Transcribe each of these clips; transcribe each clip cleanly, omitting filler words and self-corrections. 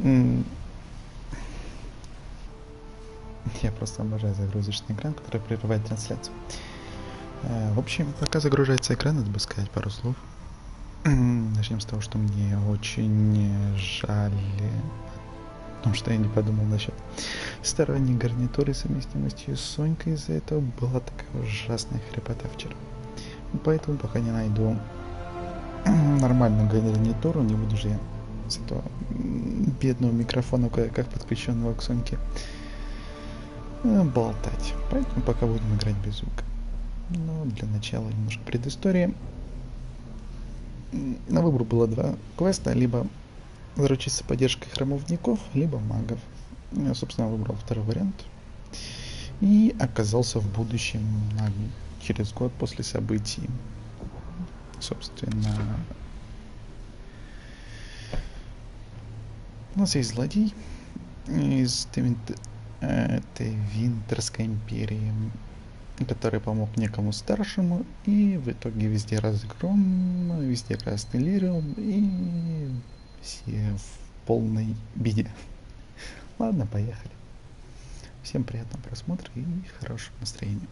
М, Я просто обожаю загрузочный экран, который прерывает трансляцию. В общем, пока загружается экран, надо бы сказать пару слов. Начнем с того, что мне очень жаль о том, что я не подумал насчет сторонней гарнитуры совместимости с Сонькой. Из-за этого была такая ужасная хрипота вчера. Поэтому пока не найду нормальную гарнитуру, не буду же я с этого бедного микрофона, как подключенного к Соньке, болтать. Поэтому пока будем играть без звука. Но для начала немножко предыстории. На выбор было два квеста: либо заручиться поддержкой храмовников, либо магов. Я, собственно, выбрал второй вариант. И оказался в будущем через год после событий. Собственно, у нас есть злодей из Твинтерской империи, который помог некому старшему, и в итоге везде разгром, везде красный лириум, и все в полной беде. Ладно, поехали. Всем приятного просмотра и хорошего настроения.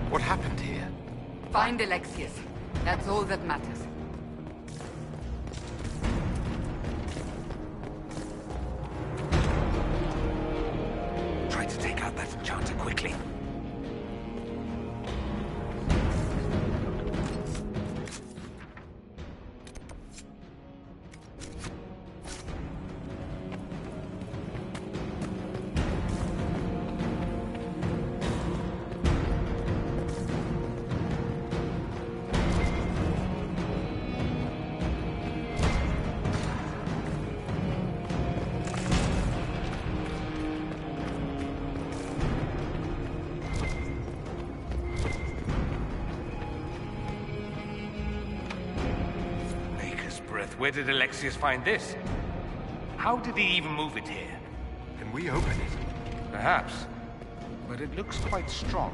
What happened here? Find Alexius. That's all that matters. Try to take out that enchanter quickly. Where did Alexius find this? How did he even move it here? Can we open it? Perhaps. But it looks quite strong.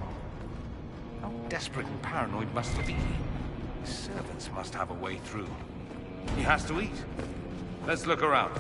How desperate and paranoid must he be? His servants must have a way through. He has to eat. Let's look around.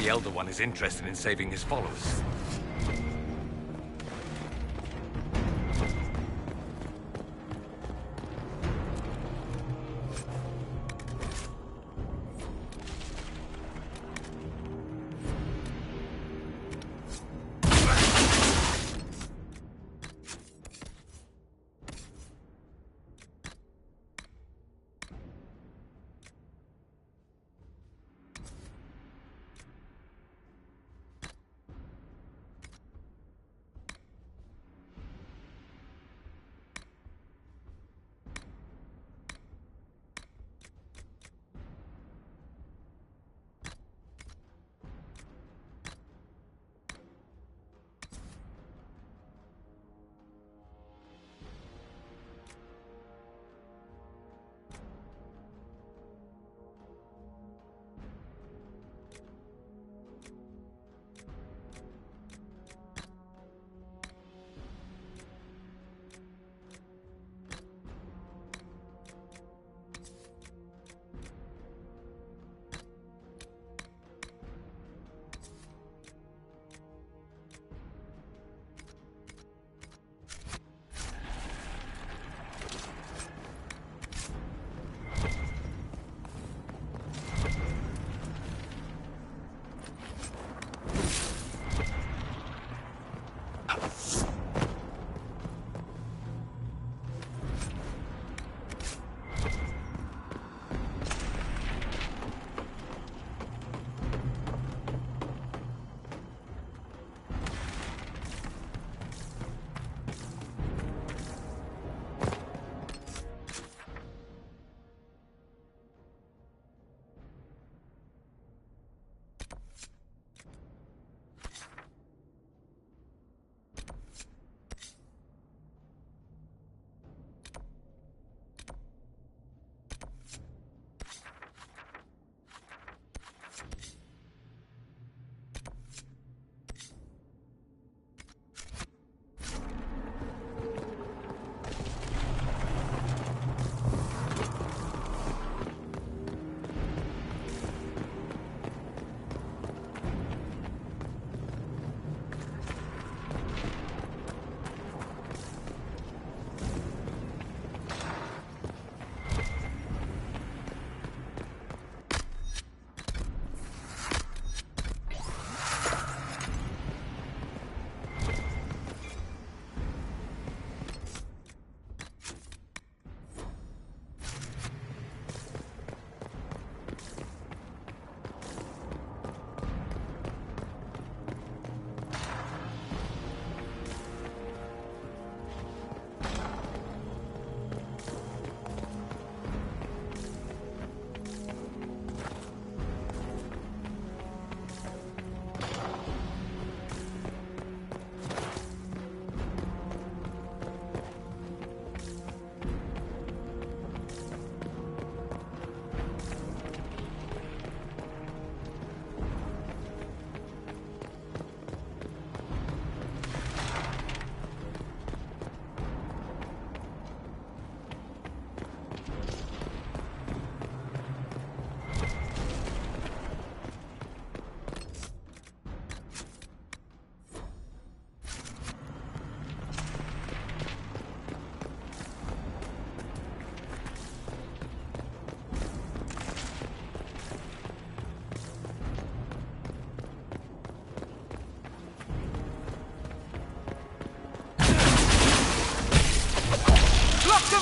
the Elder One is interested in saving his followers.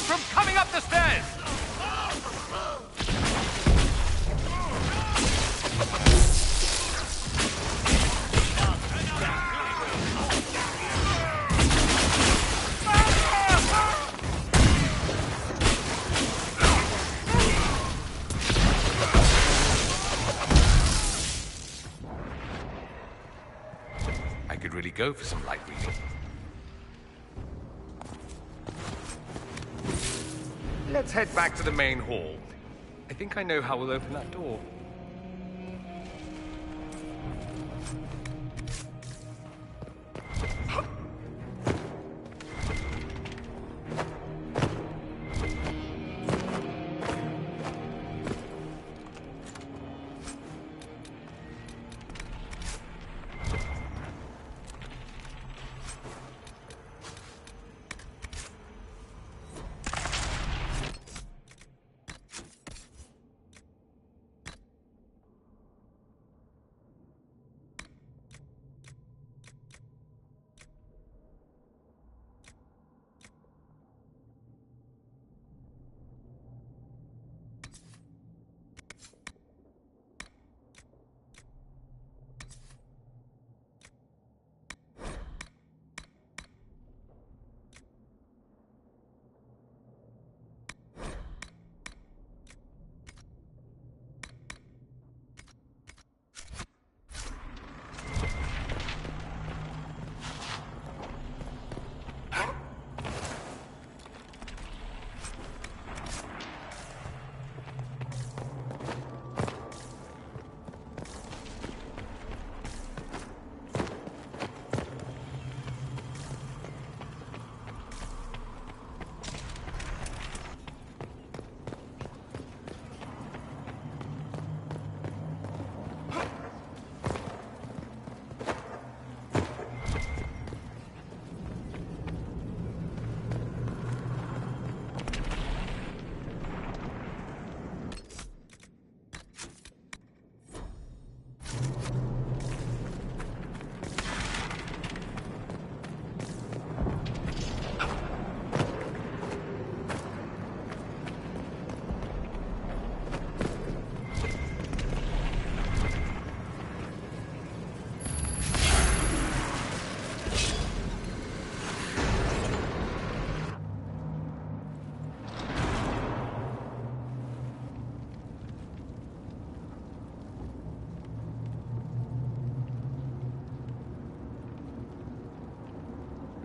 From coming up the stairs! I could really go for some light reading. Let's head back to the main hall. I think I know how we'll open that door.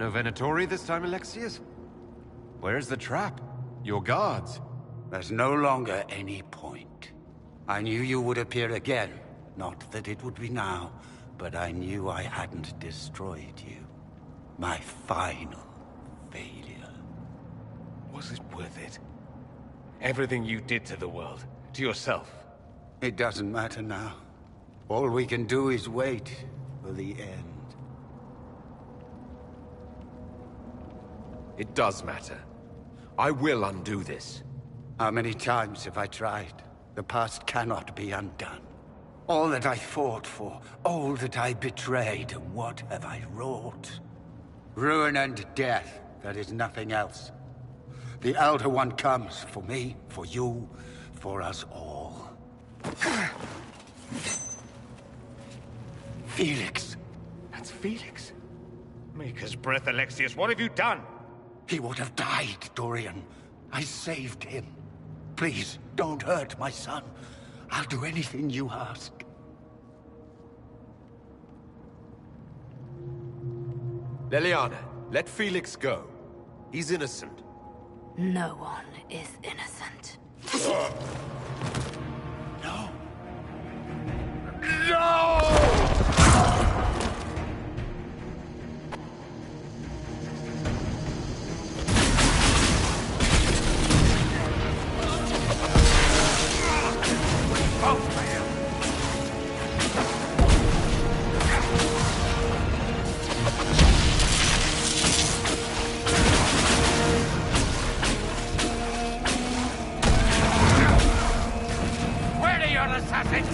No Venatori this time, Alexius? Where's the trap? Your guards? There's no longer any point. I knew you would appear again. Not that it would be now, but I knew I hadn't destroyed you. My final failure. Was it worth it? Everything you did to the world, to yourself. It doesn't matter now. All we can do is wait for the end. It does matter. I will undo this. How many times have I tried? The past cannot be undone. All that I fought for, all that I betrayed, and what have I wrought? Ruin and death, there is nothing else. The Elder One comes for me, for you, for us all. Felix. That's Felix. Maker's breath, Alexius. What have you done? He would have died, Dorian. I saved him. Please, don't hurt my son. I'll do anything you ask. Leliana, let Felix go. He's innocent. No one is innocent. No. Where are your assassins?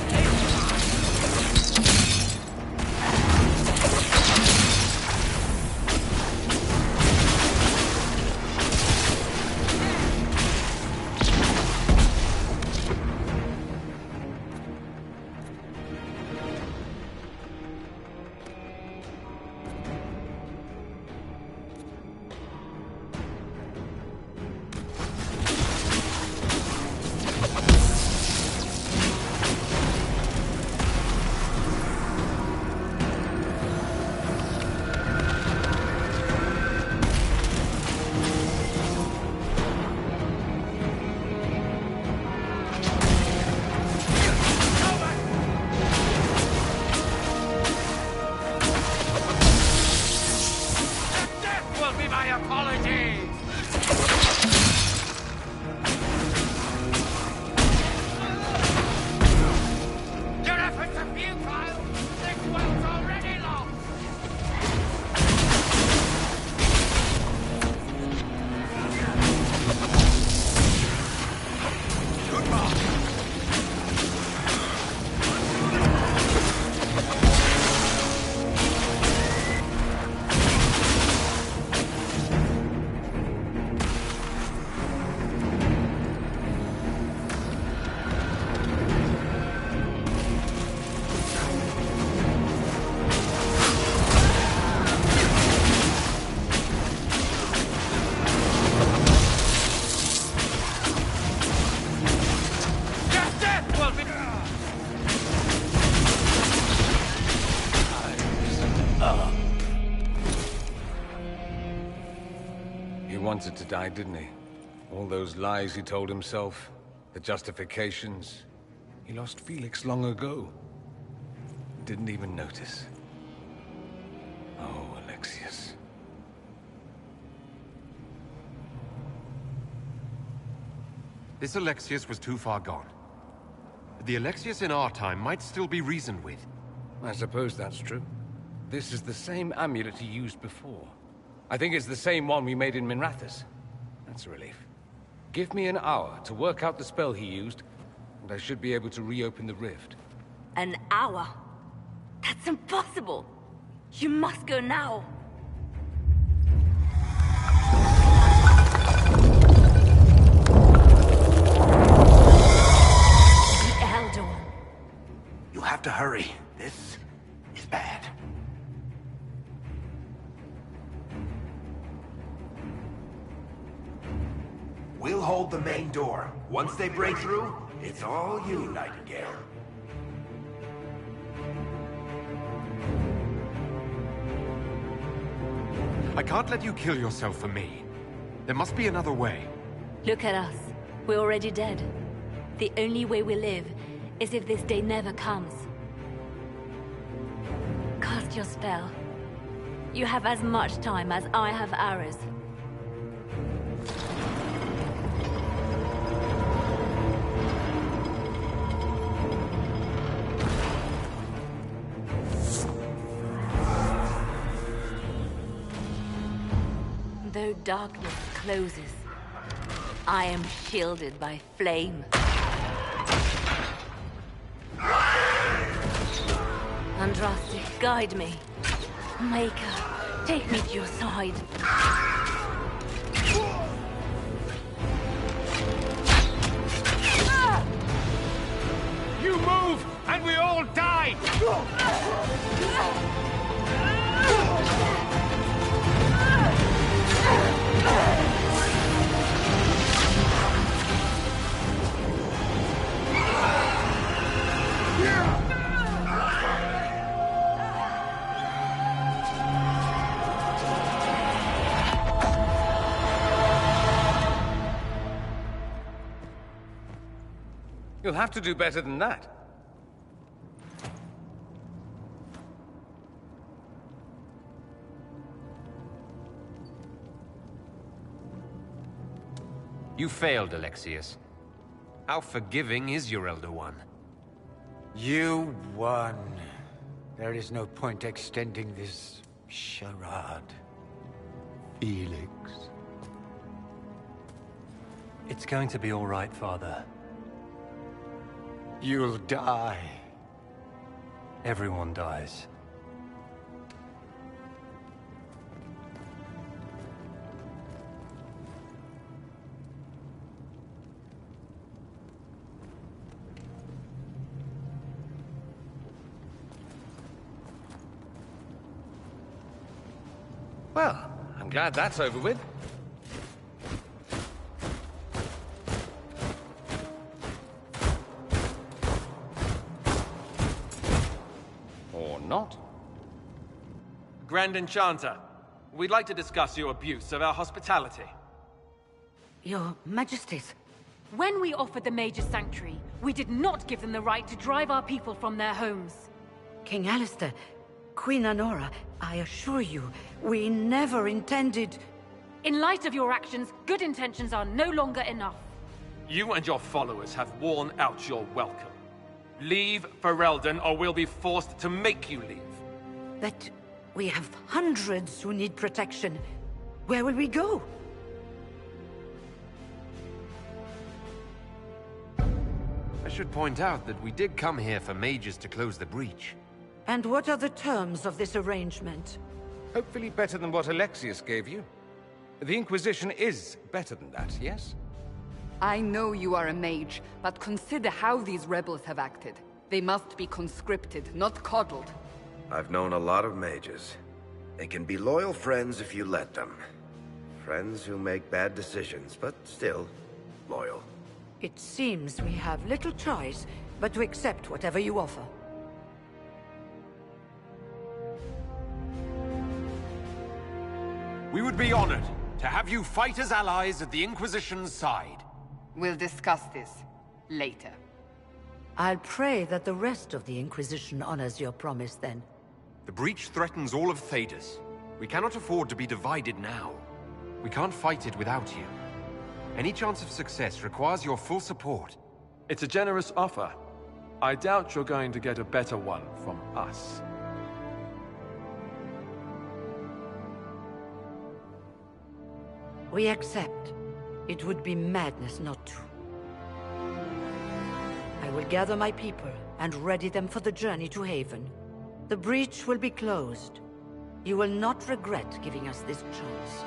He wanted to die, didn't he? All those lies he told himself, the justifications. He lost Felix long ago. Didn't even notice. Oh, Alexius. This Alexius was too far gone. The Alexius in our time might still be reasoned with. I suppose that's true. This is the same amulet he used before. I think it's the same one we made in Minrathous. That's a relief. Give me an hour to work out the spell he used, and I should be able to reopen the rift. An hour? That's impossible! You must go now! The Elder One. You have to hurry. This is bad. We'll hold the main door. Once they break through, it's all you, Nightingale. I can't let you kill yourself for me. There must be another way. Look at us. We're already dead. The only way we live is if this day never comes. Cast your spell. You have as much time as I have hours. Though darkness closes, I am shielded by flame. Andraste, guide me. Maker, take me to your side. You move, and we all die! You'll have to do better than that. You failed, Alexius. How forgiving is your Elder One? You won. There is no point extending this charade. Felix. It's going to be all right, Father. You'll die. Everyone dies. Well, I'm glad that's over with. Or not. Grand Enchanter, we'd like to discuss your abuse of our hospitality. Your Majesties. When we offered the Mage's Sanctuary, we did not give them the right to drive our people from their homes. King Alistair, Queen Anora, I assure you, we never intended... In light of your actions, good intentions are no longer enough. You and your followers have worn out your welcome. Leave Ferelden, or we'll be forced to make you leave. But we have hundreds who need protection. Where will we go? I should point out that we did come here for mages to close the breach. And what are the terms of this arrangement? Hopefully better than what Alexius gave you. The Inquisition is better than that, yes? I know you are a mage, but consider how these rebels have acted. They must be conscripted, not coddled. I've known a lot of mages. They can be loyal friends if you let them. Friends who make bad decisions, but still loyal. It seems we have little choice but to accept whatever you offer. We would be honored to have you fight as allies at the Inquisition's side. We'll discuss this later. I'll pray that the rest of the Inquisition honors your promise then. The breach threatens all of Thedas. We cannot afford to be divided now. We can't fight it without you. Any chance of success requires your full support. It's a generous offer. I doubt you're going to get a better one from us. We accept. It would be madness not to. I will gather my people and ready them for the journey to Haven. The breach will be closed. You will not regret giving us this chance.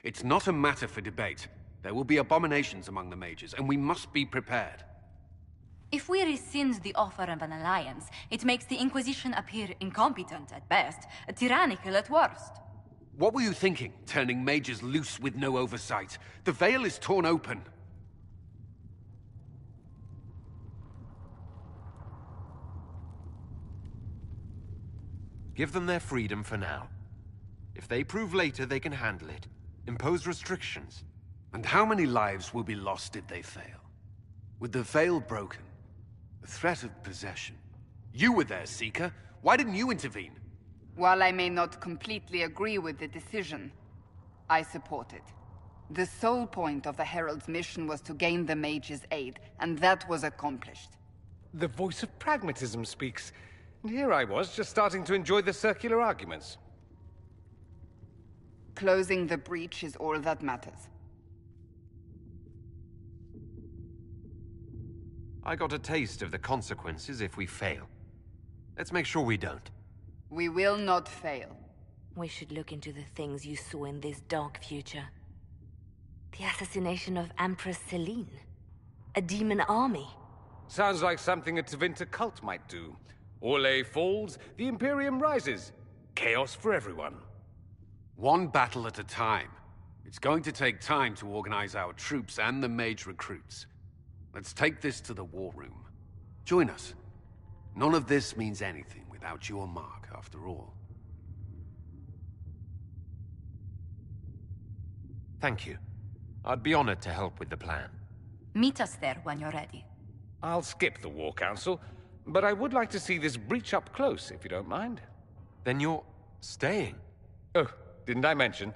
It's not a matter for debate. There will be abominations among the mages, and we must be prepared. If we rescind the offer of an alliance, it makes the Inquisition appear incompetent at best, tyrannical at worst. What were you thinking, turning mages loose with no oversight? The veil is torn open. Give them their freedom for now. If they prove later they can handle it, impose restrictions. And how many lives will be lost if they fail? With the veil broken, the threat of possession. You were there, Seeker. Why didn't you intervene? While I may not completely agree with the decision, I support it. The sole point of the Herald's mission was to gain the mage's aid, and that was accomplished. The voice of pragmatism speaks. And here I was, just starting to enjoy the circular arguments. Closing the breach is all that matters. I got a taste of the consequences if we fail. Let's make sure we don't. We will not fail. We should look into the things you saw in this dark future. The assassination of Empress Celine. A demon army. Sounds like something a Tevinter cult might do. Orlais falls, the Imperium rises. Chaos for everyone. One battle at a time. It's going to take time to organize our troops and the mage recruits. Let's take this to the war room. Join us. None of this means anything without your mark, after all. Thank you. I'd be honored to help with the plan. Meet us there when you're ready. I'll skip the War Council, but I would like to see this breach up close, if you don't mind. Then you're staying? Oh, didn't I mention?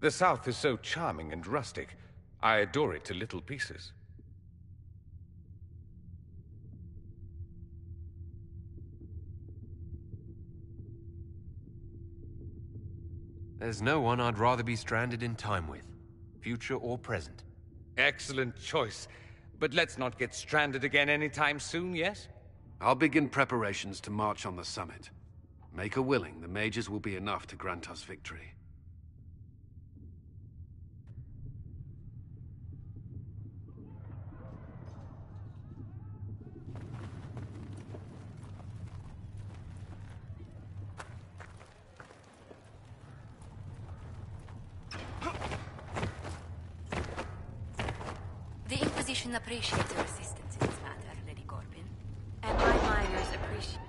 The South is so charming and rustic. I adore it to little pieces. There's no one I'd rather be stranded in time with, future or present. Excellent choice. But let's not get stranded again anytime soon, yes? I'll begin preparations to march on the summit. Make her willing, the mages will be enough to grant us victory. The Inquisition appreciates your assistance in this matter, Lady Corbin. And my miners appreciate...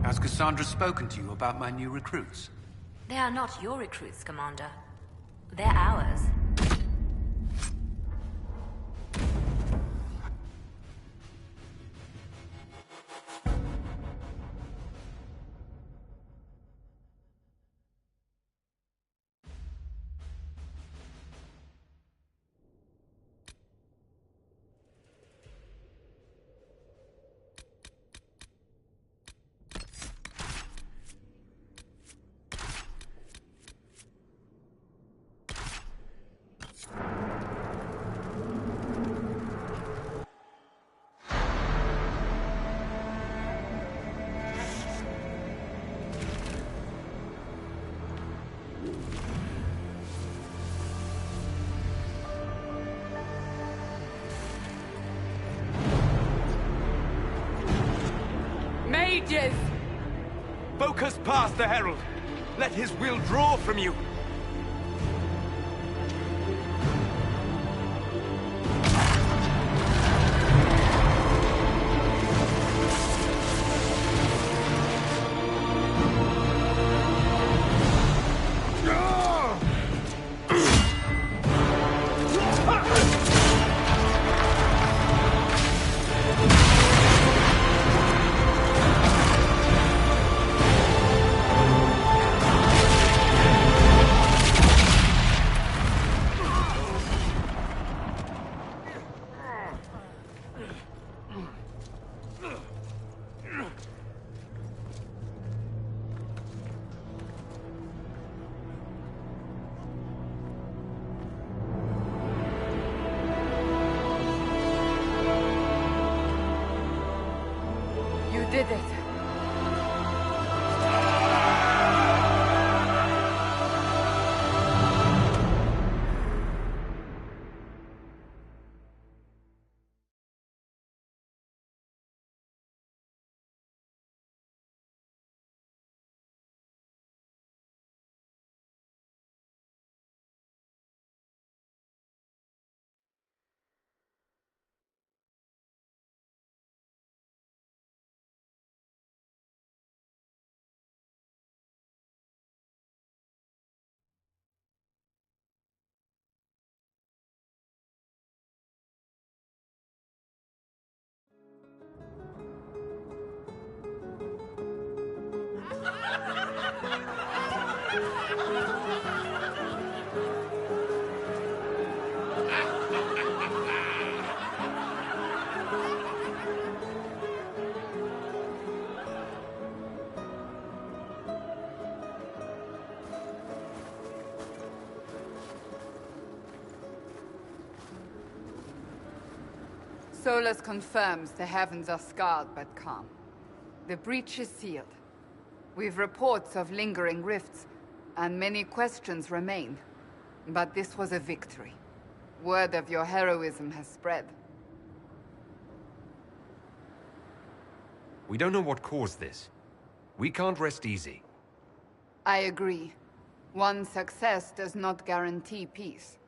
Has Cassandra spoken to you about my new recruits? They are not your recruits, Commander. They're ours. Mages! Focus past the Herald. Let his will draw from you. did it. Solus confirms the heavens are scarred but calm. The breach is sealed. We've reports of lingering rifts, and many questions remain. But this was a victory. Word of your heroism has spread. We don't know what caused this. We can't rest easy. I agree. One success does not guarantee peace.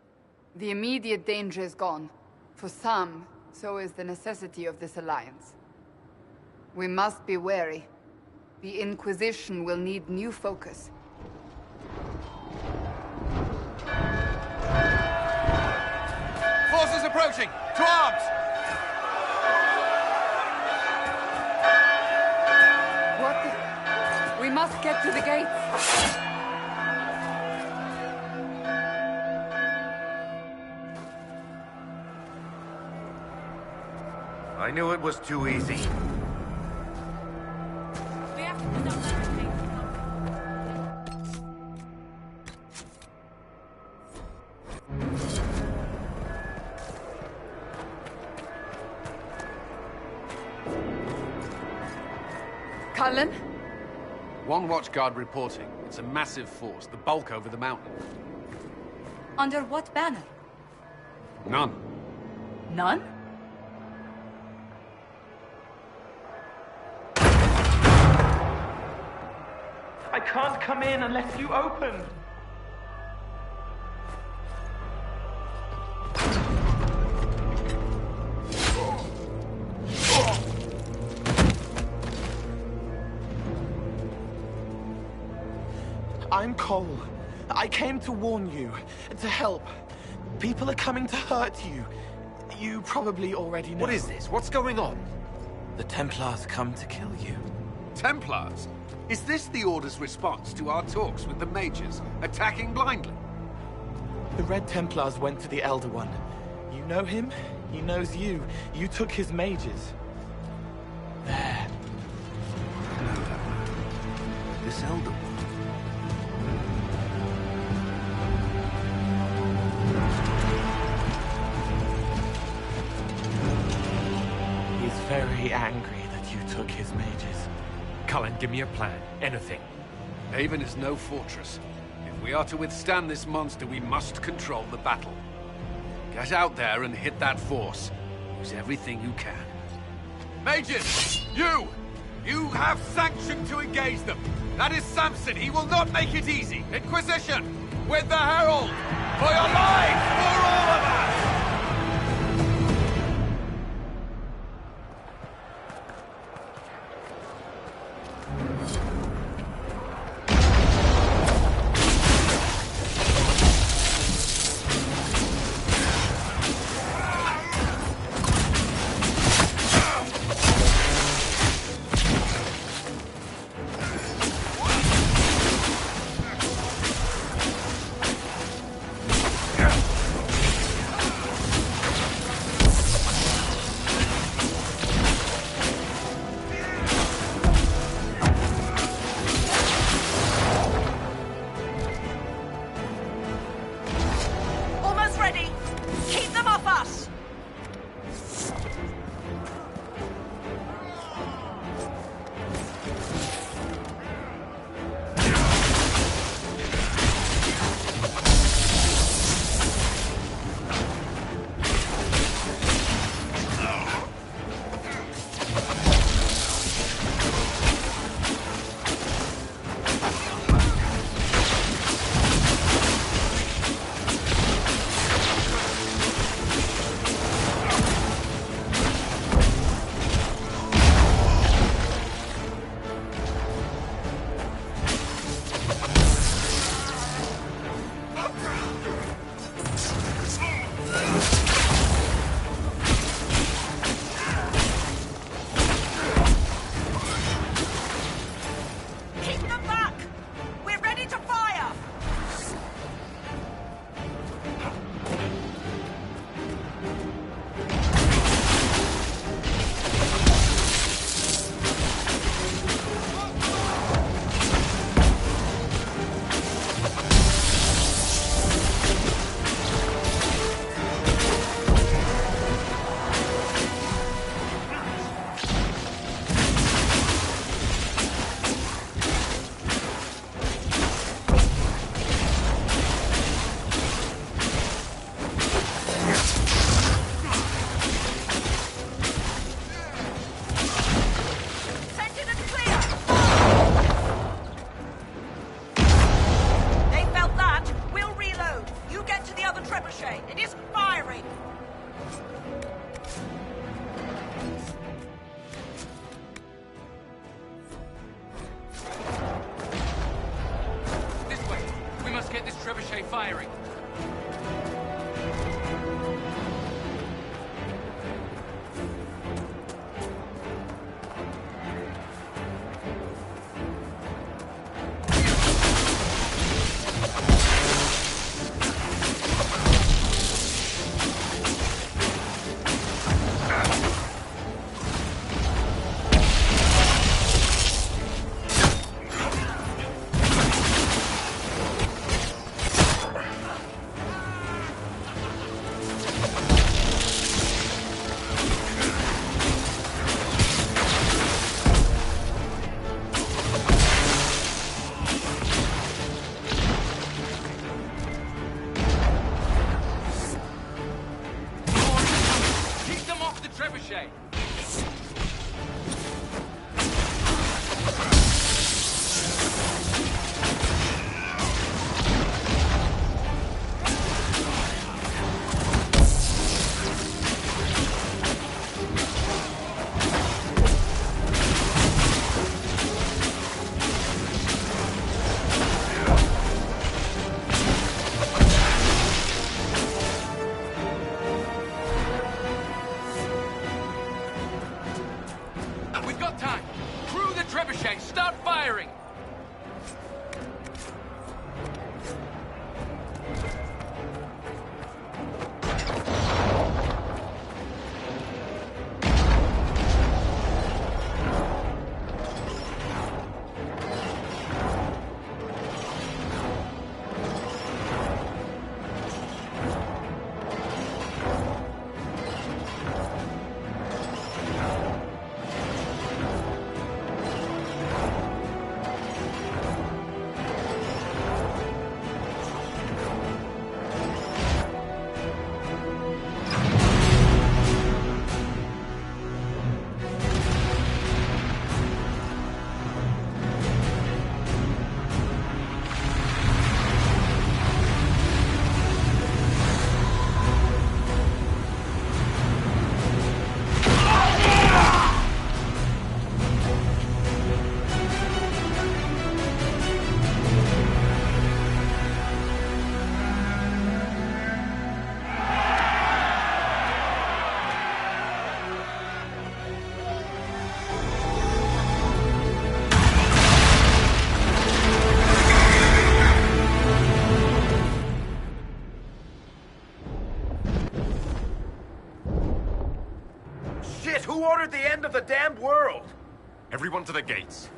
The immediate danger is gone. For some, so is the necessity of this alliance. We must be wary. The Inquisition will need new focus. Forces approaching! To arms! What the... We must get to the gates! I knew it was too easy. We have to put up barricades. Cullen? One watchguard reporting. It's a massive force, the bulk over the mountain. Under what banner? None. None? I can't come in unless you open. I'm Cole. I came to warn you, to help. People are coming to hurt you. You probably already know. What is this? What's going on? The Templars come to kill you. Templars? Is this the Order's response to our talks with the mages, attacking blindly? The Red Templars went to the Elder One. You know him, he knows you. You took his mages. There. No, this Elder One. He's very angry that you took his mages. Cullen, give me a plan. Anything. Haven is no fortress. If we are to withstand this monster, we must control the battle. Get out there and hit that force. Use everything you can. Mages! You! You have sanction to engage them! That is Samson! He will not make it easy! Inquisition! With the Herald! For your lives! For all of us! firing! Start firing! Who ordered the end of the damned world? Everyone to the gates.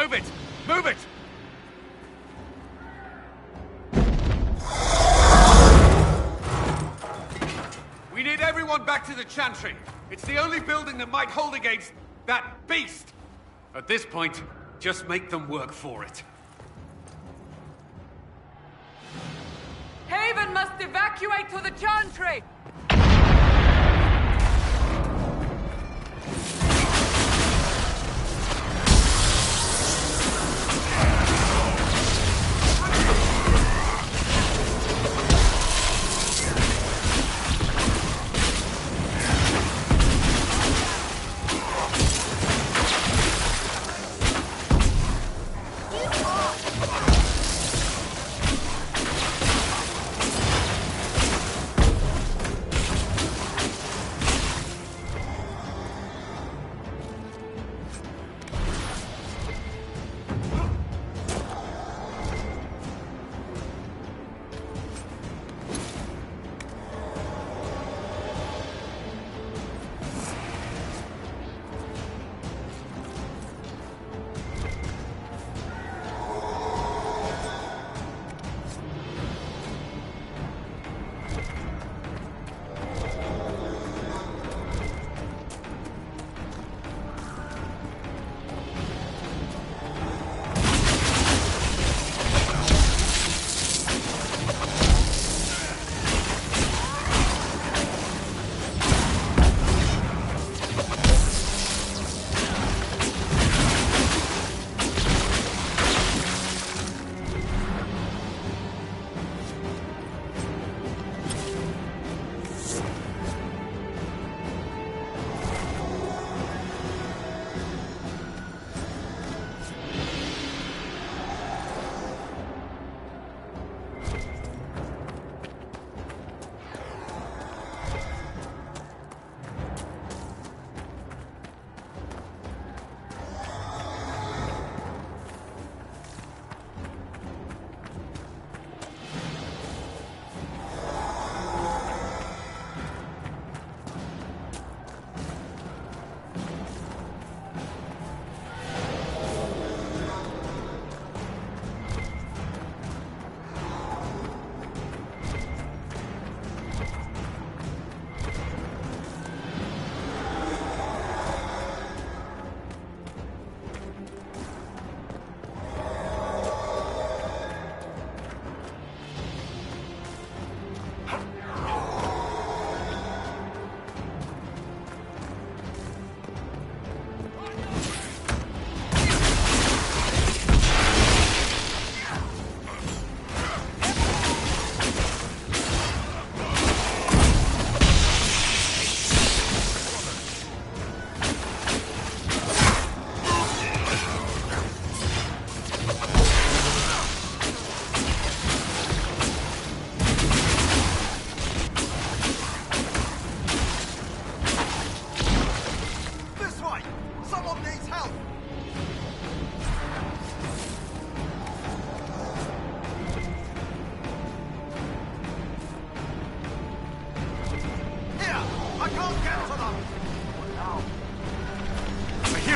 Move it! Move it! We need everyone back to the Chantry. It's the only building that might hold against that beast. At this point, just make them work for it. Haven must evacuate to the Chantry!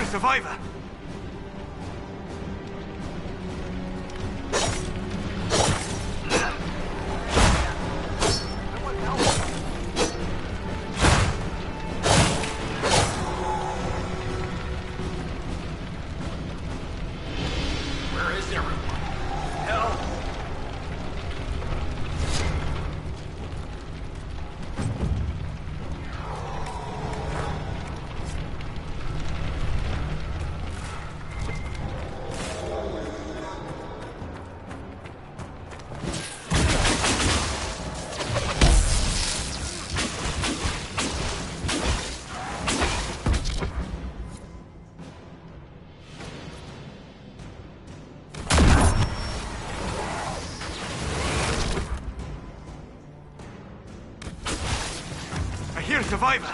Survivor! Where is everyone? Hell! Here, Survivor!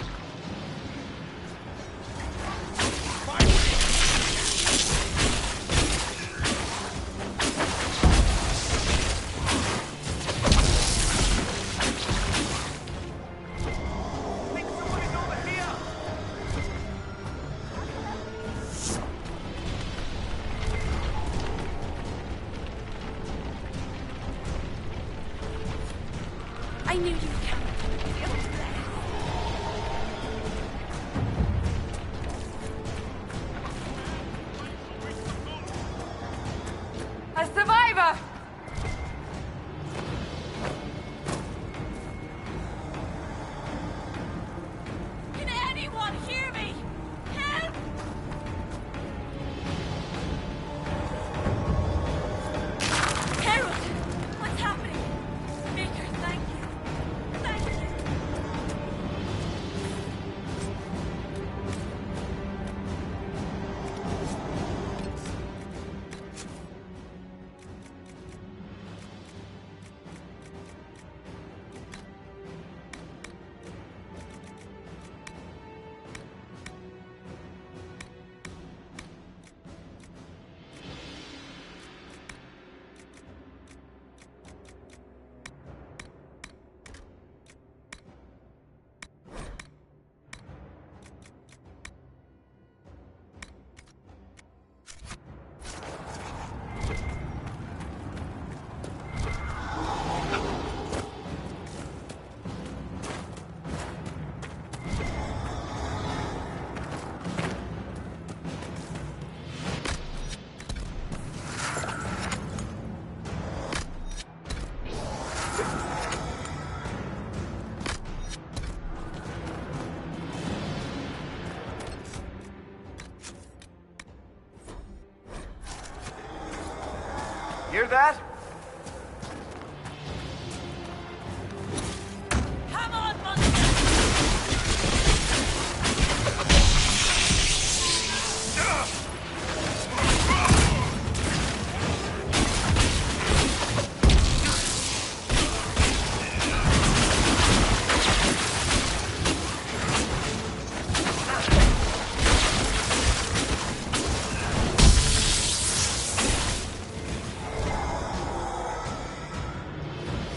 I knew you'd come. A survivor! Can anyone hear me? Help! Harold! What's happening? Baker, thank you. Thank you. Hear that? Come on, monster!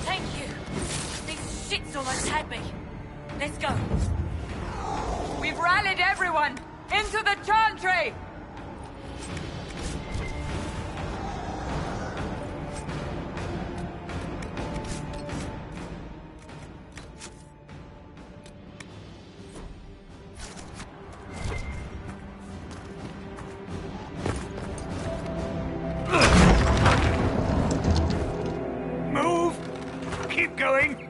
Thank you. These shits almost had me. Let's go. We've rallied everyone! Into the chantry! Move! Keep going!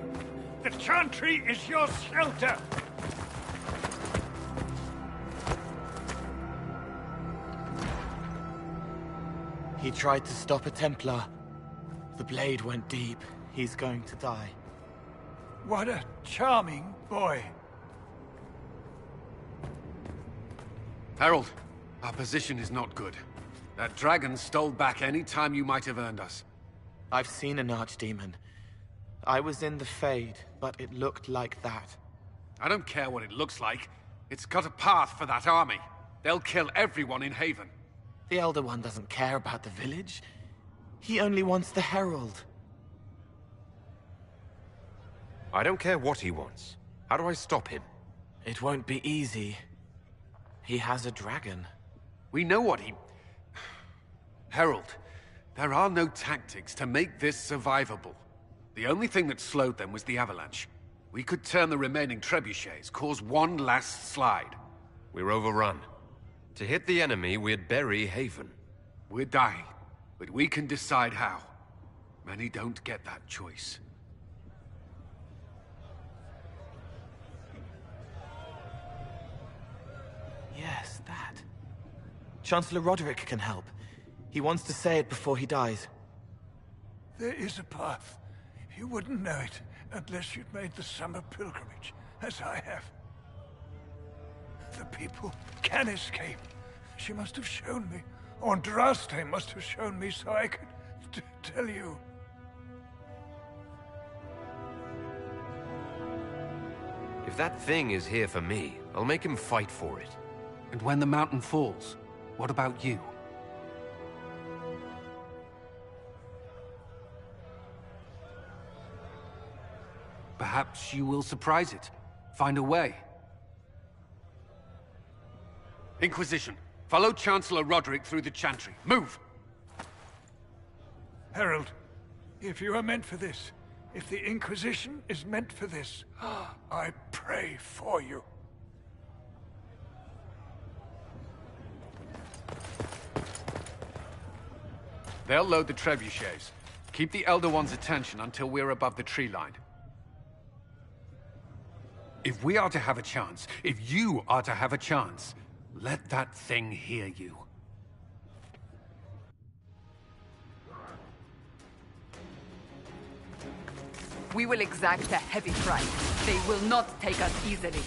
The chantry is your shelter! He tried to stop a Templar. The blade went deep. He's going to die. What a charming boy. Harold, our position is not good. That dragon stole back any time you might have earned us. I've seen an archdemon. I was in the Fade, but it looked like that. I don't care what it looks like. It's got a path for that army. They'll kill everyone in Haven. The Elder One doesn't care about the village. He only wants the Herald. I don't care what he wants. How do I stop him? It won't be easy. He has a dragon. We know what he... Herald, there are no tactics to make this survivable. The only thing that slowed them was the avalanche. We could turn the remaining trebuchets, cause one last slide. We're overrun. To hit the enemy, we'd bury Haven. We're dying, but we can decide how. Many don't get that choice. Yes, that. Chancellor Roderick can help. He wants to say it before he dies. There is a path. You wouldn't know it unless you'd made the summer pilgrimage, as I have. The people can escape. She must have shown me. Or Andraste must have shown me so I could tell you. If that thing is here for me, I'll make him fight for it. And when the mountain falls, what about you? Perhaps you will surprise it. Find a way. Inquisition, follow Chancellor Roderick through the Chantry. Move! Herald, if you are meant for this, If the Inquisition is meant for this, I pray for you. They'll load the trebuchets. Keep the Elder One's attention until we're above the tree line. If we are to have a chance, if you are to have a chance, let that thing hear you. We will exact a heavy price. They will not take us easily.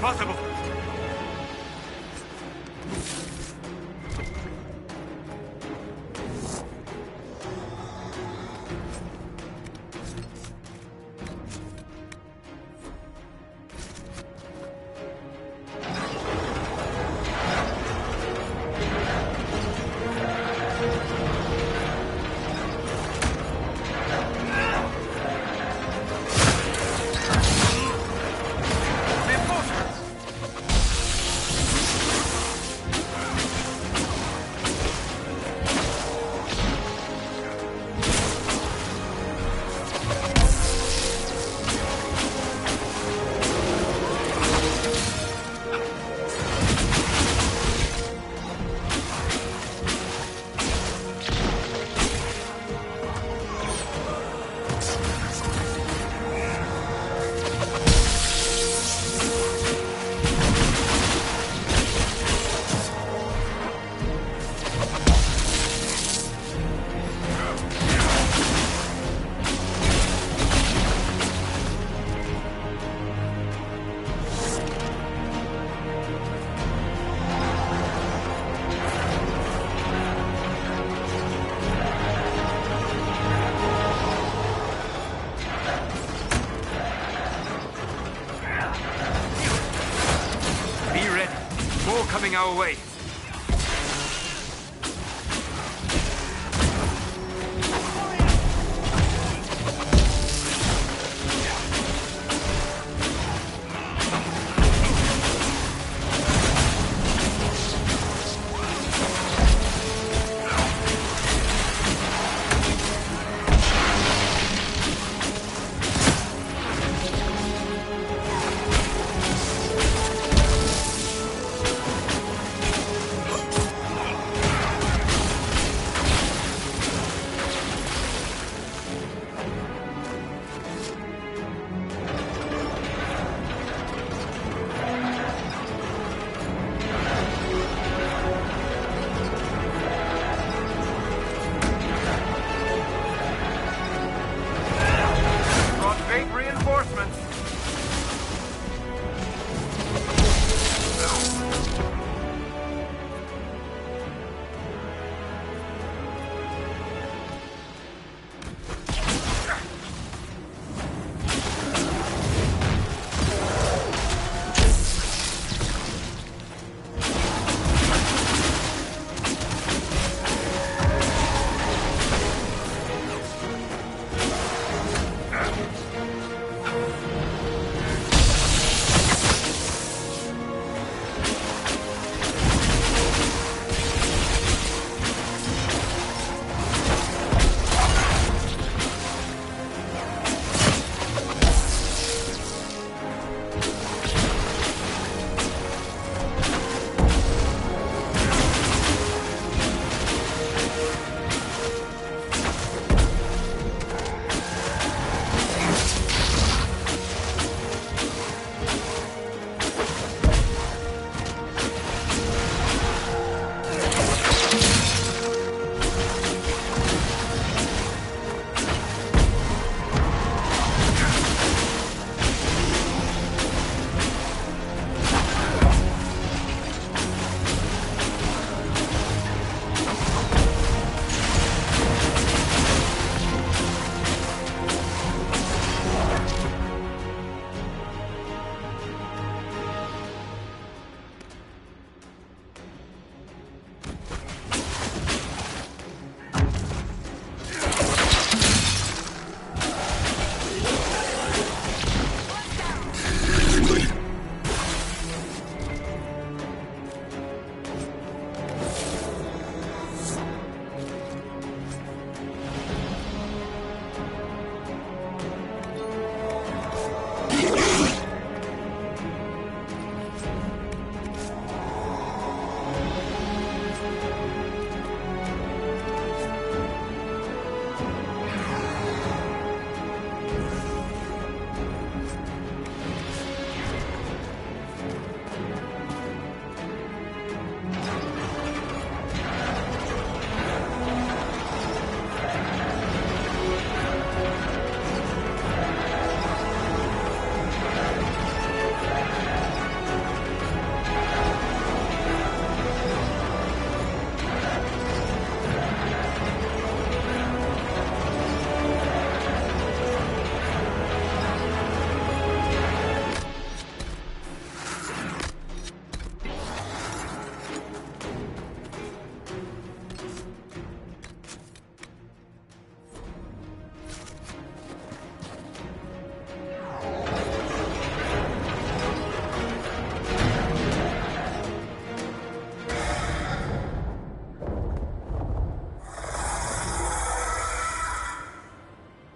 possible. coming our way.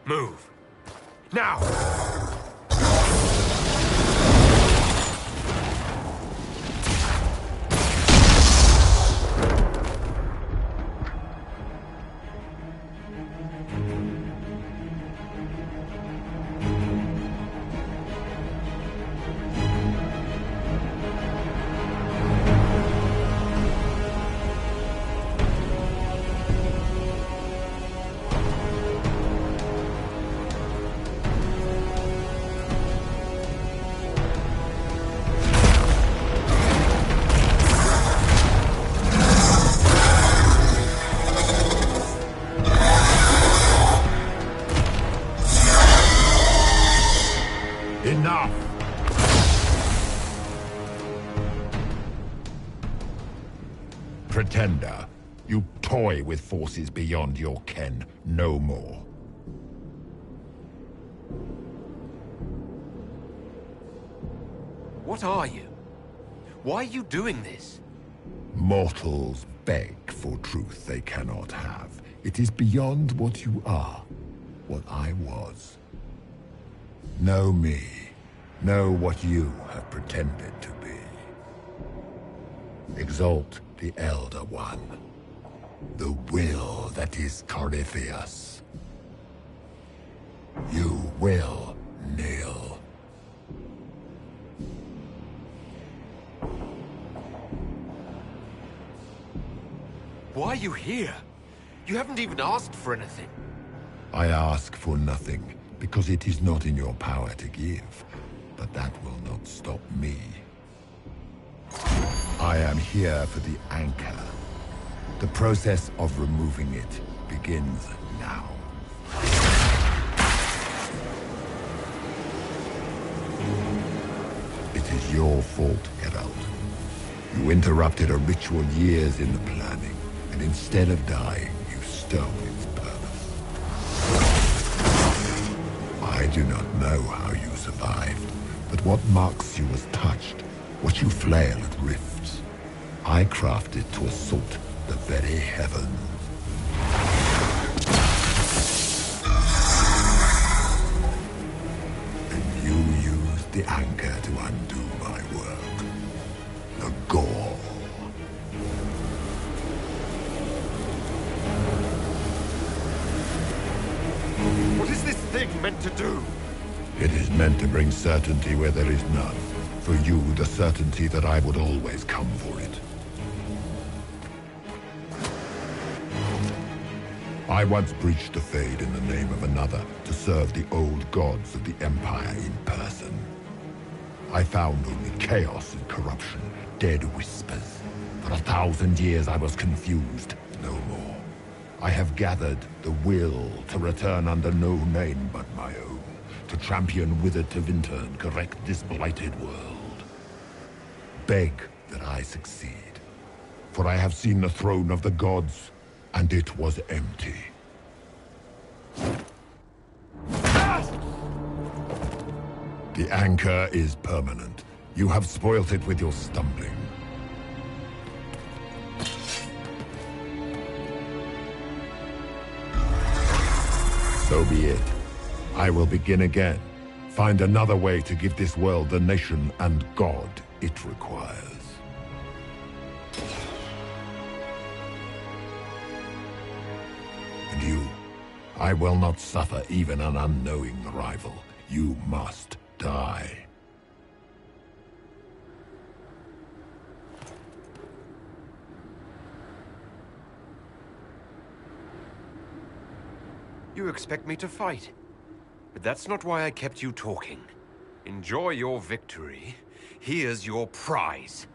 Move. Now! pretender. You toy with forces beyond your ken, no more. What are you? Why are you doing this? Mortals beg for truth they cannot have. It is beyond what you are, what I was. Know me. Know what you have pretended to be. Exalt the Elder One. The will that is Corypheus. You will kneel. Why are you here? You haven't even asked for anything. I ask for nothing, because it is not in your power to give. But that will not stop me. I am here for the anchor. The process of removing it begins now. It is your fault, Geralt. You interrupted a ritual years in the planning, and instead of dying, you stole its purpose. I do not know how you survived, but what marks you as touched, what you flail at rifts, I crafted to assault the very heavens. And you used the anchor to undo my work. The gore. What is this thing meant to do? It is meant to bring certainty where there is none. For you, the certainty that I would always come for it. I once breached the Fade in the name of another to serve the old gods of the Empire in person. I found only chaos and corruption, dead whispers. For 1,000 years I was confused, no more. I have gathered the will to return under no name but my own, to champion with it of in turn correct this blighted world. Beg that I succeed, for I have seen the throne of the gods, and it was empty. The anchor is permanent. You have spoilt it with your stumbling. So be it. I will begin again. Find another way to give this world the nation and God it requires. And you, I will not suffer even an unknowing rival. You must die. You expect me to fight. But that's not why I kept you talking. Enjoy your victory. Here's your prize.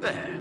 There.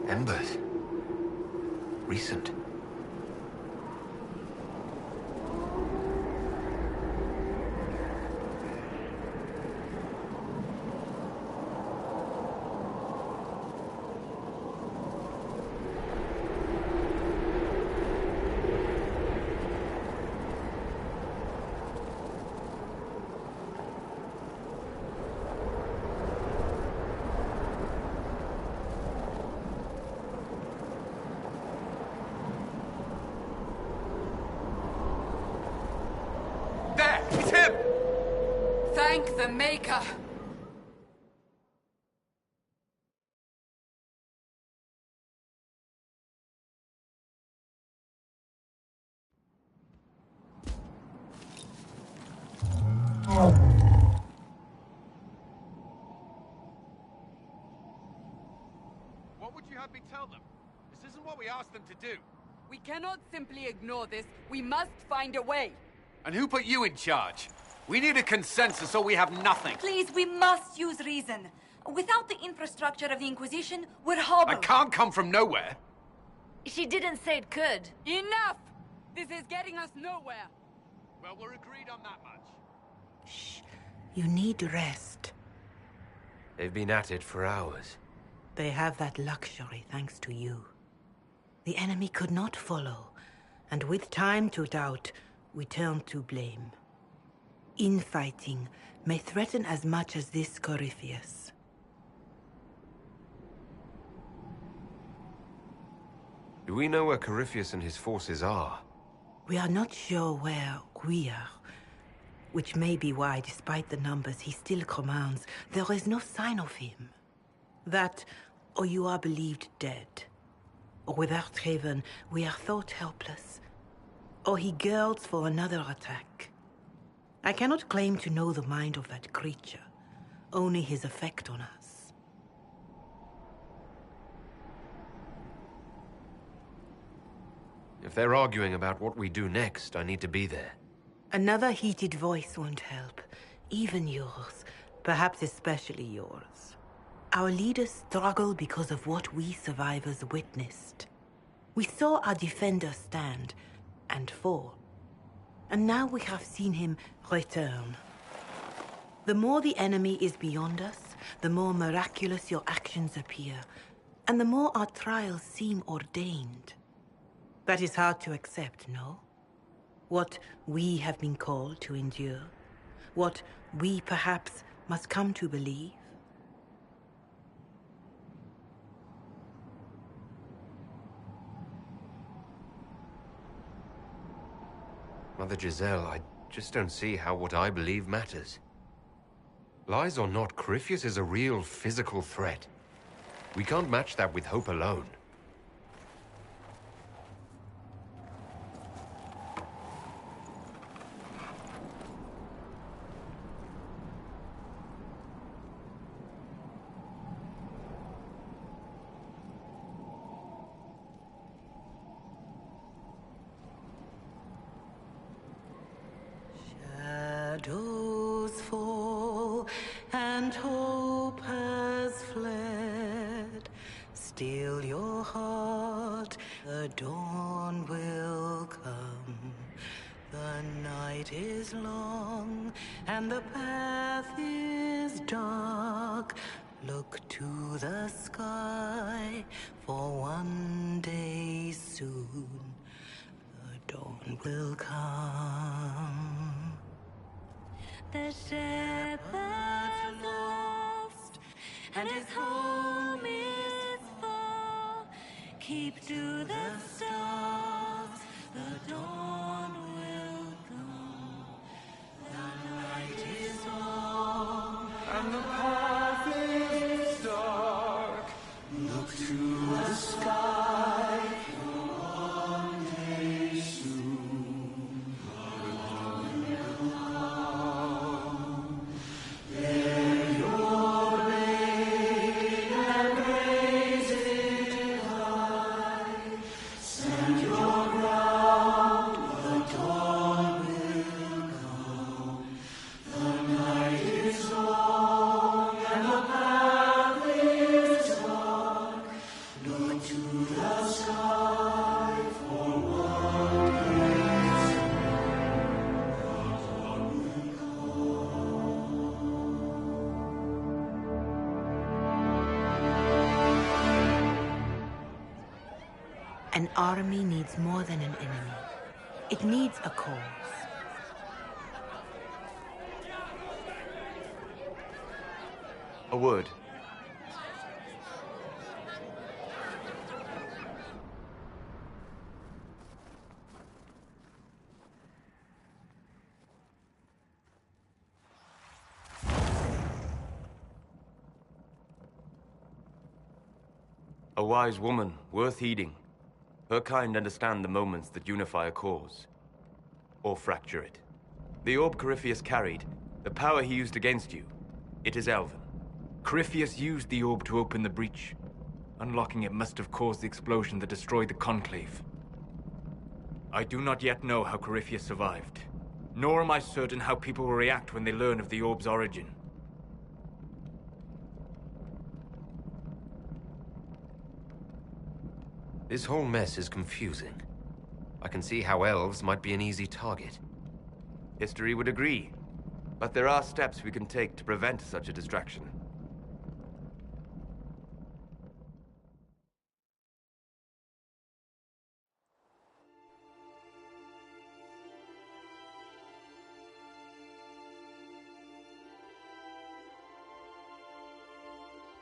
Embers. Recent. Thank the Maker! What would you have me tell them? This isn't what we asked them to do. We cannot simply ignore this. We must find a way. And who put you in charge? We need a consensus or we have nothing. Please, we must use reason. Without the infrastructure of the Inquisition, we're hobbled. I can't come from nowhere. She didn't say it could. Enough! This is getting us nowhere. Well, we're agreed on that much. Shh. You need rest. They've been at it for hours. They have that luxury thanks to you. The enemy could not follow, and with time to doubt, we turn to blame. Infighting may threaten as much as this Corypheus. Do we know where Corypheus and his forces are? We are not sure where we are, which may be why, despite the numbers he still commands, there is no sign of him. That, or you are believed dead. Or without Haven, we are thought helpless. Or he girds for another attack. I cannot claim to know the mind of that creature, only his effect on us. If they're arguing about what we do next, I need to be there. Another heated voice won't help. Even yours. Perhaps especially yours. Our leaders struggle because of what we survivors witnessed. We saw our defender stand and fall. And now we have seen him return. The more the enemy is beyond us, the more miraculous your actions appear, and the more our trials seem ordained. That is hard to accept, no? What we have been called to endure, what we perhaps must come to believe. Mother Giselle, I just don't see how what I believe matters. Lies or not, Corypheus is a real physical threat. We can't match that with hope alone. Shadows fall and hope has fled. Still your heart, the dawn will come. The night is long and the path is dark. Look to the sky, for one day soon the dawn will come. The shepherd's lost, and his home is far. Keep to the stars, the dawn will come. The night is long, and the path is dark. Look to the sky, for one day soon the dawn will come. Bear your blade and raise it high. Stand your ground, the dawn will come. The night is long and the path is dark. Look to the sky, for one day soon the dawn will An army needs more than an enemy. It needs a cause. A word. A wise woman, worth heeding. Her kind understand the moments that unify a cause. Or fracture it. The orb Corypheus carried, the power he used against you, it is Elven. Corypheus used the orb to open the breach. Unlocking it must have caused the explosion that destroyed the Conclave. I do not yet know how Corypheus survived, nor am I certain how people will react when they learn of the orb's origin. This whole mess is confusing. I can see how elves might be an easy target. History would agree, but there are steps we can take to prevent such a distraction.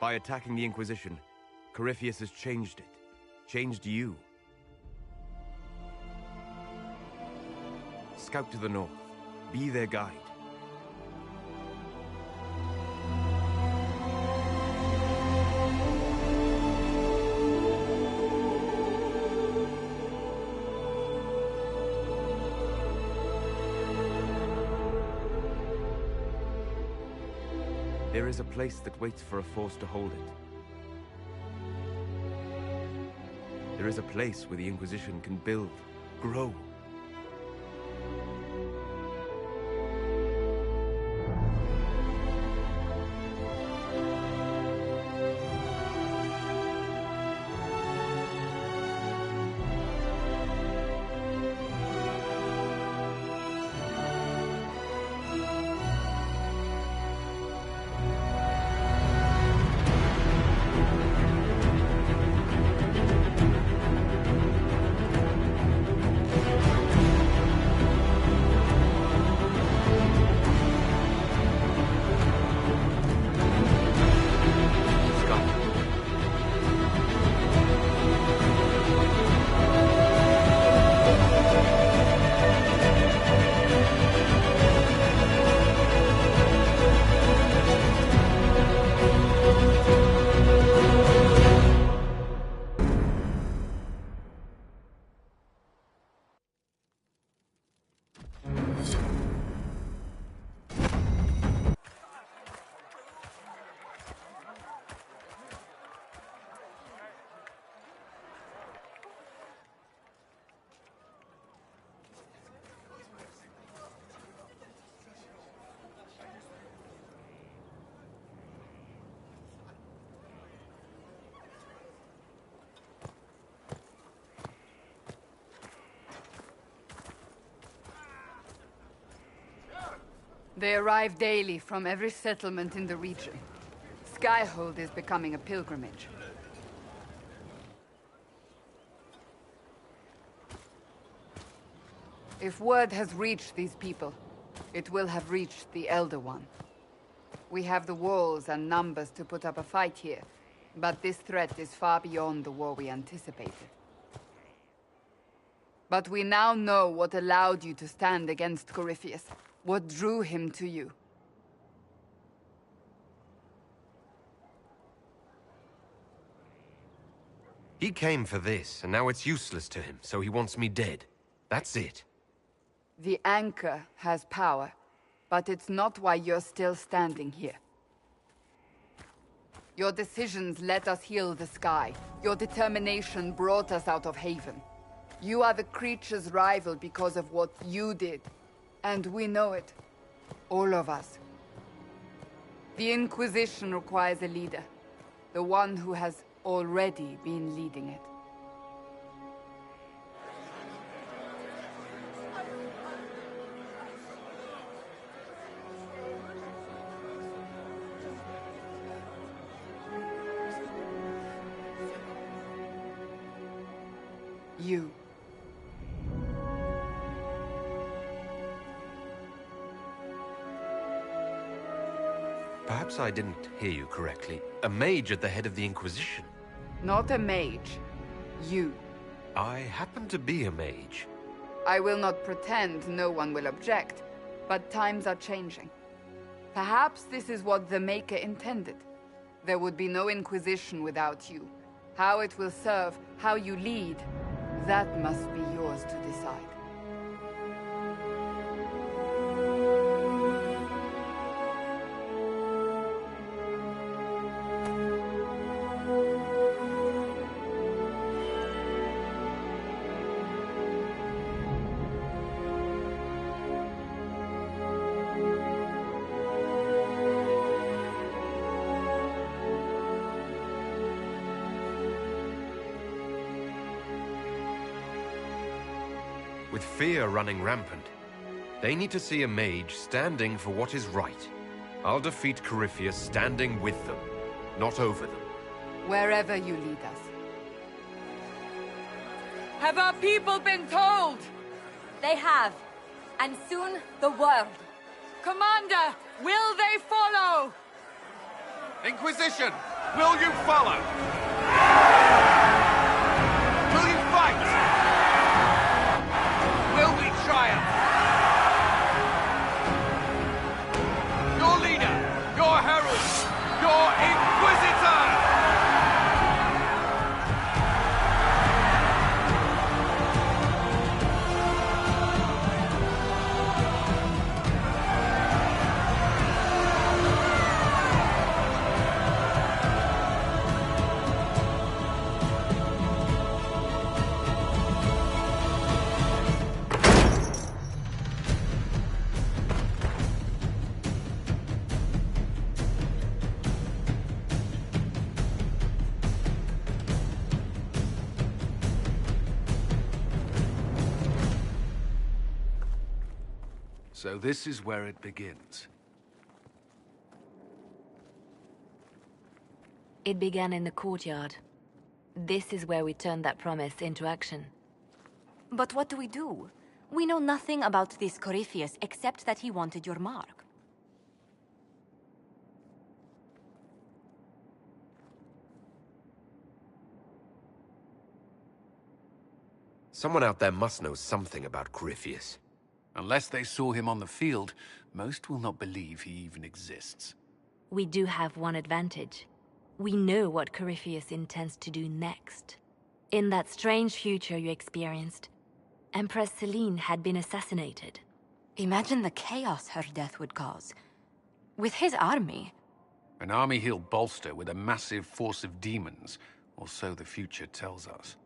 By attacking the Inquisition, Corypheus has changed it. Changed you. Scout to the north. Be their guide. There is a place that waits for a force to hold it. There is a place where the Inquisition can build, grow. They arrive daily from every settlement in the region. Skyhold is becoming a pilgrimage. If word has reached these people, it will have reached the Elder One. We have the walls and numbers to put up a fight here, but this threat is far beyond the war we anticipated. But we now know what allowed you to stand against Corypheus, what drew him to you. He came for this, and now it's useless to him, so he wants me dead. That's it. The Anchor has power, but it's not why you're still standing here. Your decisions let us heal the sky. Your determination brought us out of Haven. You are the creature's rival because of what you did. And we know it. All of us. The Inquisition requires a leader. The one who has already been leading it. You. Perhaps I didn't hear you correctly. A mage at the head of the Inquisition. Not a mage. You. I happen to be a mage. I will not pretend no one will object, but times are changing. Perhaps this is what the Maker intended. There would be no Inquisition without you. How it will serve, how you lead, that must be yours to decide. with fear running rampant. They need to see a mage standing for what is right. I'll defeat Corypheus standing with them, not over them. Wherever you lead us. Have our people been told? They have. And soon, the world. Commander, will they follow? Inquisition, will you follow? Will you fight? Will we triumph? Your leader, your herald, your Inquisitor! So this is where it begins. It began in the courtyard. This is where we turned that promise into action. But what do we do? We know nothing about this Corypheus except that he wanted your mark. Someone out there must know something about Corypheus. Unless they saw him on the field, most will not believe he even exists. We do have one advantage. We know what Corypheus intends to do next. In that strange future you experienced, Empress Selene had been assassinated. Imagine the chaos her death would cause. With his army. An army he'll bolster with a massive force of demons, or so the future tells us.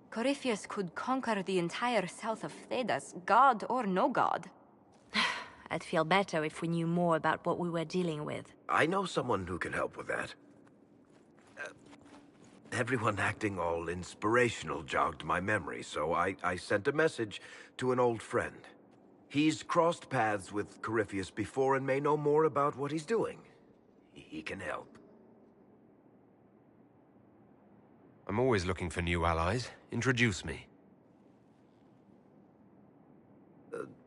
Corypheus could conquer the entire south of Thedas, god or no god. I'd feel better if we knew more about what we were dealing with. I know someone who can help with that. Everyone acting all inspirational jogged my memory, so I sent a message to an old friend. He's crossed paths with Corypheus before and may know more about what he's doing. He can help. I'm always looking for new allies. Introduce me.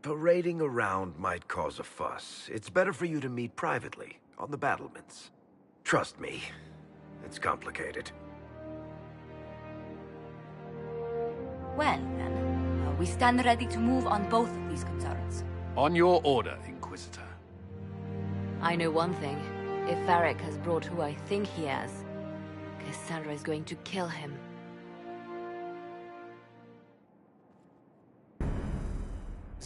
Parading around might cause a fuss. It's better for you to meet privately, on the battlements. Trust me, it's complicated. Well, then, we stand ready to move on both of these concerns. On your order, Inquisitor. I know one thing. If Varric has brought who I think he has, Cassandra is going to kill him.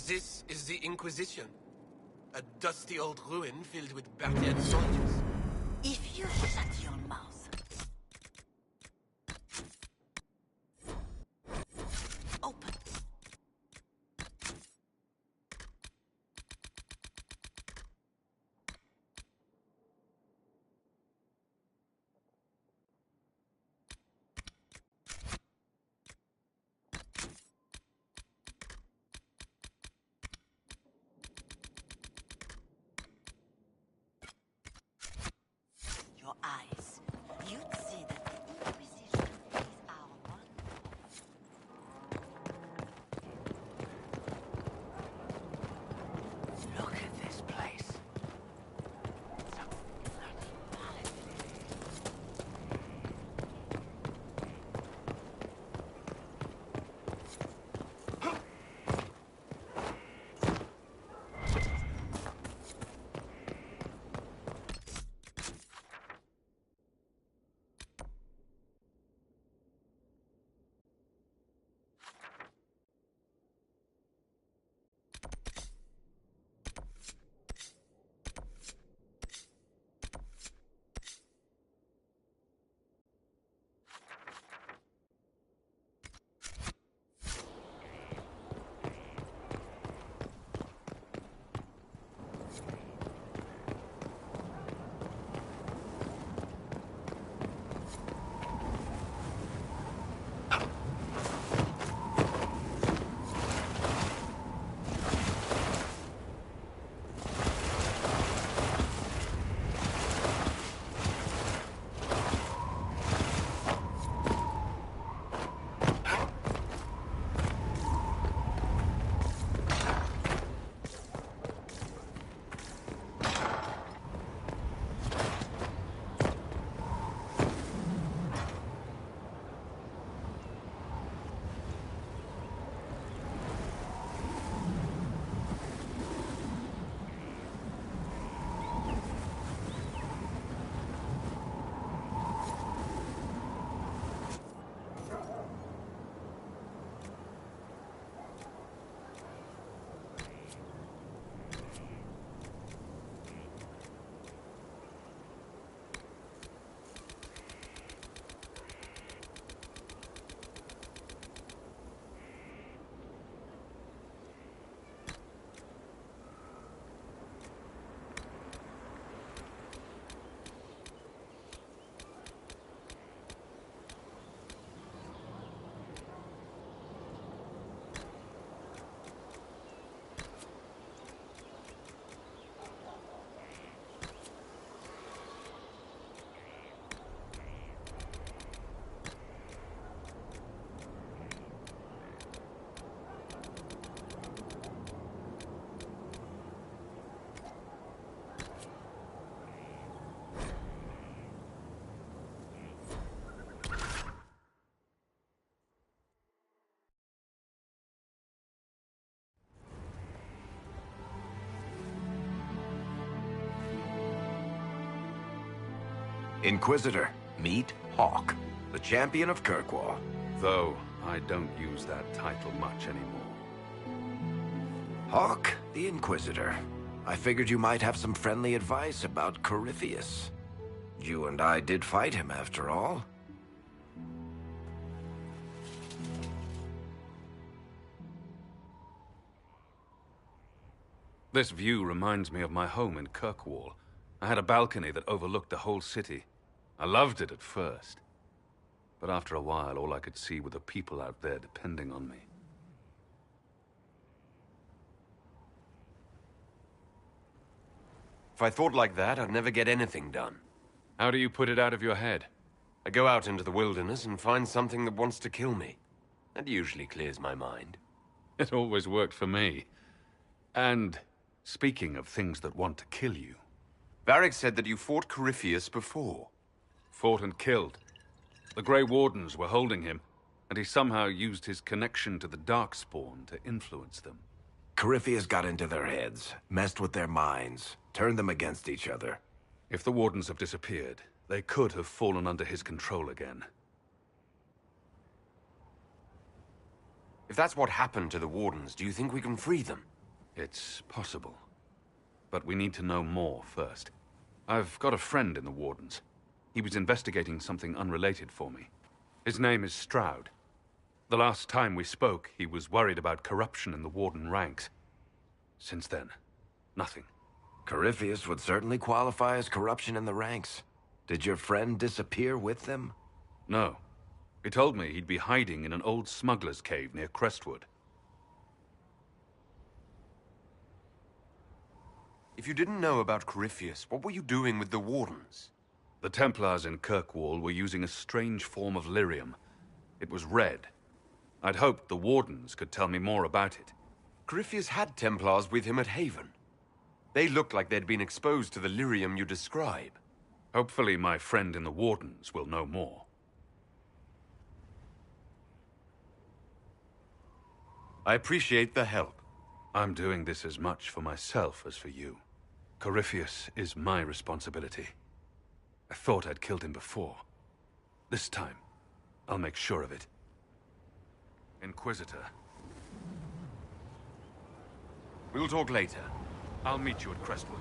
This is the Inquisition. A dusty old ruin filled with battered soldiers. If you shut your mouth. Open. Inquisitor, meet Hawk, the champion of Kirkwall. Though, I don't use that title much anymore. Hawk, the Inquisitor. I figured you might have some friendly advice about Corypheus. You and I did fight him, after all. This view reminds me of my home in Kirkwall. I had a balcony that overlooked the whole city. I loved it at first. But after a while, all I could see were the people out there depending on me. If I thought like that, I'd never get anything done. How do you put it out of your head? I go out into the wilderness and find something that wants to kill me. That usually clears my mind. It always worked for me. And speaking of things that want to kill you... Varric said that you fought Corypheus before. Fought and killed. The Grey Wardens were holding him, and he somehow used his connection to the Darkspawn to influence them. Corypheus got into their heads, messed with their minds, turned them against each other. If the Wardens have disappeared, they could have fallen under his control again. If that's what happened to the Wardens, do you think we can free them? It's possible. But we need to know more first. I've got a friend in the Wardens. He was investigating something unrelated for me. His name is Stroud. The last time we spoke, he was worried about corruption in the Warden ranks. Since then, nothing. Corypheus would certainly qualify as corruption in the ranks. Did your friend disappear with them? No. He told me he'd be hiding in an old smuggler's cave near Crestwood. If you didn't know about Corypheus, what were you doing with the Wardens? The Templars in Kirkwall were using a strange form of lyrium. It was red. I'd hoped the Wardens could tell me more about it. Corypheus had Templars with him at Haven. They looked like they'd been exposed to the lyrium you describe. Hopefully my friend in the Wardens will know more. I appreciate the help. I'm doing this as much for myself as for you. Corypheus is my responsibility. I thought I'd killed him before. This time, I'll make sure of it. Inquisitor. We'll talk later. I'll meet you at Crestwood.